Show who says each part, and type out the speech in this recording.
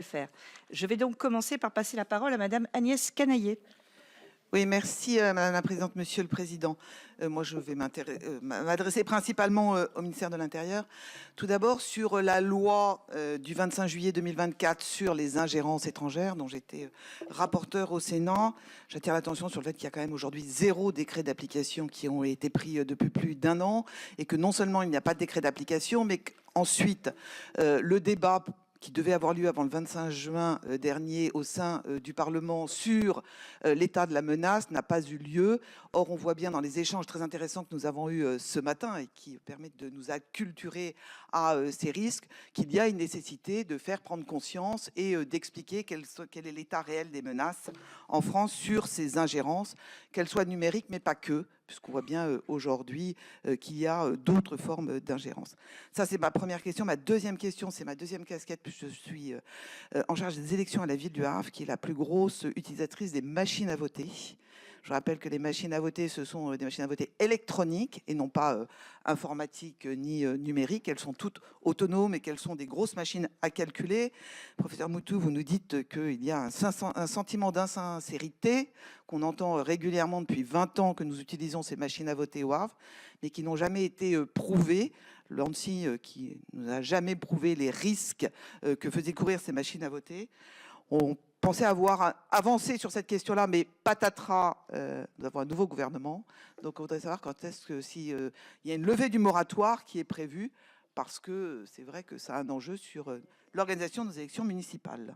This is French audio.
Speaker 1: faire. Je vais donc commencer par passer la parole à Madame Agnès Canaillet.
Speaker 2: Oui, merci Madame la Présidente, Monsieur le Président. Moi, je vais m'adresser principalement au ministère de l'Intérieur. Tout d'abord, sur la loi du 25 juillet 2024 sur les ingérences étrangères, dont j'étais rapporteur au Sénat, j'attire l'attention sur le fait qu'il y a quand même aujourd'hui 0 décret d'application qui ont été pris depuis plus d'1 an, et que non seulement il n'y a pas de décret d'application, mais qu'ensuite le débat qui devait avoir lieu avant le 25 juin dernier au sein du Parlement sur l'état de la menace n'a pas eu lieu. Or, on voit bien dans les échanges très intéressants que nous avons eus ce matin et qui permettent de nous acculturer à ces risques, qu'il y a une nécessité de faire prendre conscience et d'expliquer quel est l'état réel des menaces en France sur ces ingérences, qu'elles soient numériques mais pas que, puisqu'on voit bien aujourd'hui qu'il y a d'autres formes d'ingérence. Ça, c'est ma première question. Ma deuxième question, c'est ma deuxième casquette, puisque je suis en charge des élections à la ville du Havre, qui est la plus grosse utilisatrice des machines à voter. Je rappelle que les machines à voter, ce sont des machines à voter électroniques et non pas informatiques ni numériques. Elles sont toutes autonomes et qu'elles sont des grosses machines à calculer. Professeur Moutou, vous nous dites qu'il y a un sentiment d'insincérité qu'on entend régulièrement depuis 20 ans que nous utilisons ces machines à voter au Havre, mais qui n'ont jamais été prouvées. L'ANSSI qui nous a jamais prouvé les risques que faisaient courir ces machines à voter. On pensait avoir avancé sur cette question-là, mais patatras, nous avons un nouveau gouvernement. Donc on voudrait savoir quand est-ce que s'il y a une levée du moratoire qui est prévue, parce que c'est vrai que ça a un enjeu sur l'organisation de nos élections municipales.